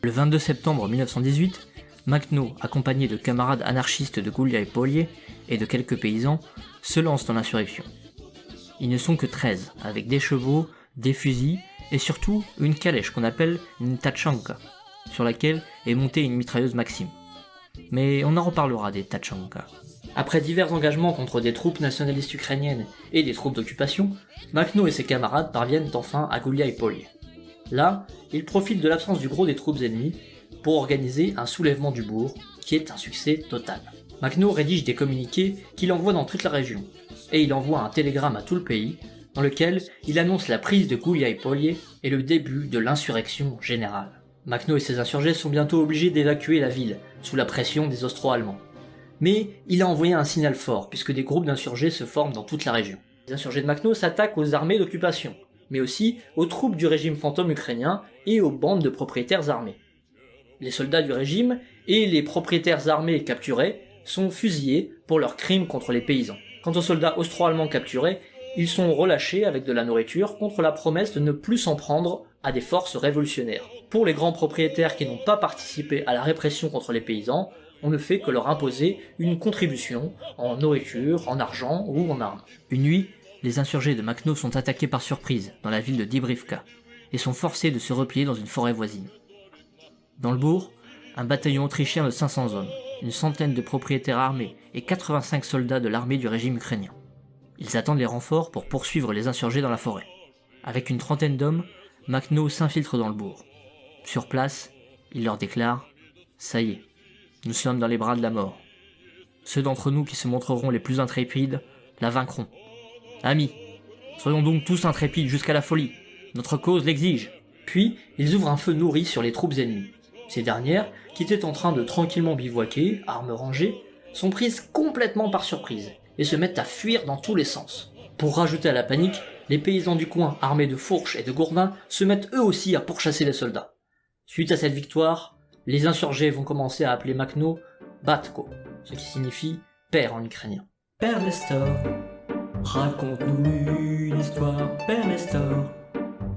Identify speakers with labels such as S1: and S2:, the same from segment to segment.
S1: Le 22 septembre 1918, Makhno, accompagné de camarades anarchistes de Goulia et Polier et de quelques paysans, se lance dans l'insurrection. Ils ne sont que 13, avec des chevaux, des fusils et surtout une calèche qu'on appelle une tachanka, sur laquelle est montée une mitrailleuse Maxim. Mais on en reparlera des tachankas. Après divers engagements contre des troupes nationalistes ukrainiennes et des troupes d'occupation, Makhno et ses camarades parviennent enfin à Goulia et Polier. Là, ils profitent de l'absence du gros des troupes ennemies pour organiser un soulèvement du bourg, qui est un succès total. Makhno rédige des communiqués qu'il envoie dans toute la région, et il envoie un télégramme à tout le pays, dans lequel il annonce la prise de Goulia et Polier et le début de l'insurrection générale. Makhno et ses insurgés sont bientôt obligés d'évacuer la ville, sous la pression des Austro-Allemands. Mais il a envoyé un signal fort, puisque des groupes d'insurgés se forment dans toute la région. Les insurgés de Makhno s'attaquent aux armées d'occupation, mais aussi aux troupes du régime fantôme ukrainien et aux bandes de propriétaires armés. Les soldats du régime et les propriétaires armés capturés sont fusillés pour leurs crimes contre les paysans. Quant aux soldats austro-allemands capturés, ils sont relâchés avec de la nourriture contre la promesse de ne plus s'en prendre à des forces révolutionnaires. Pour les grands propriétaires qui n'ont pas participé à la répression contre les paysans, on ne fait que leur imposer une contribution en nourriture, en argent ou en armes. Une nuit, les insurgés de Makhno sont attaqués par surprise dans la ville de Dibrivka et sont forcés de se replier dans une forêt voisine. Dans le bourg, un bataillon autrichien de 500 hommes, une centaine de propriétaires armés et 85 soldats de l'armée du régime ukrainien. Ils attendent les renforts pour poursuivre les insurgés dans la forêt. Avec une trentaine d'hommes, Makhno s'infiltre dans le bourg. Sur place, il leur déclare « Ça y est, nous sommes dans les bras de la mort. Ceux d'entre nous qui se montreront les plus intrépides la vaincront. Amis, soyons donc tous intrépides jusqu'à la folie. Notre cause l'exige. » Puis, ils ouvrent un feu nourri sur les troupes ennemies. Ces dernières, qui étaient en train de tranquillement bivouaquer, armes rangées, sont prises complètement par surprise et se mettent à fuir dans tous les sens. Pour rajouter à la panique, les paysans du coin, armés de fourches et de gourdins, se mettent eux aussi à pourchasser les soldats. Suite à cette victoire, les insurgés vont commencer à appeler Makhno Batko, ce qui signifie père en ukrainien.
S2: Père Nestor, raconte-nous une histoire, Père Nestor.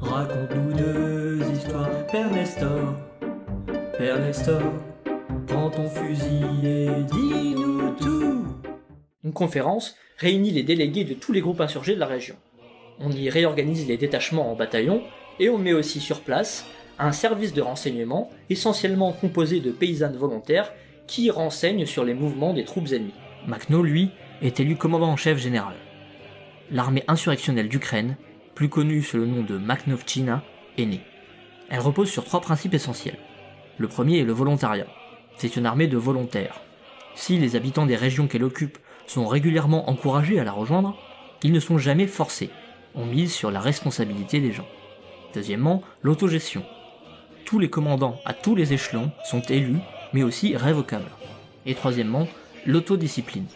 S2: Raconte-nous deux histoires, Père Nestor. Père Nestor, prends ton fusil et dis-nous tout.
S1: Une conférence réunit les délégués de tous les groupes insurgés de la région. On y réorganise les détachements en bataillons et on met aussi sur place un service de renseignement essentiellement composé de paysannes volontaires qui renseignent sur les mouvements des troupes ennemies. Makhno, lui, est élu commandant en chef général. L'armée insurrectionnelle d'Ukraine, plus connue sous le nom de Makhnovtchina, est née. Elle repose sur 3 principes essentiels. Le premier est le volontariat. C'est une armée de volontaires. Si les habitants des régions qu'elle occupe sont régulièrement encouragés à la rejoindre, ils ne sont jamais forcés. On mise sur la responsabilité des gens. Deuxièmement, l'autogestion. Tous les commandants à tous les échelons sont élus, mais aussi révocables. Et troisièmement, l'autodiscipline.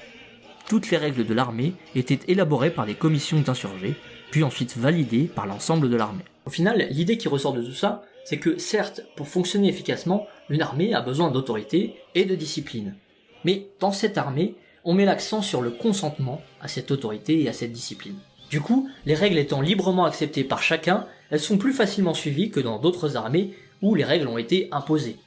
S1: Toutes les règles de l'armée étaient élaborées par des commissions d'insurgés, puis ensuite validées par l'ensemble de l'armée. Au final, l'idée qui ressort de tout ça, c'est que certes, pour fonctionner efficacement, une armée a besoin d'autorité et de discipline. Mais dans cette armée, on met l'accent sur le consentement à cette autorité et à cette discipline. Du coup, les règles étant librement acceptées par chacun, elles sont plus facilement suivies que dans d'autres armées où les règles ont été imposées.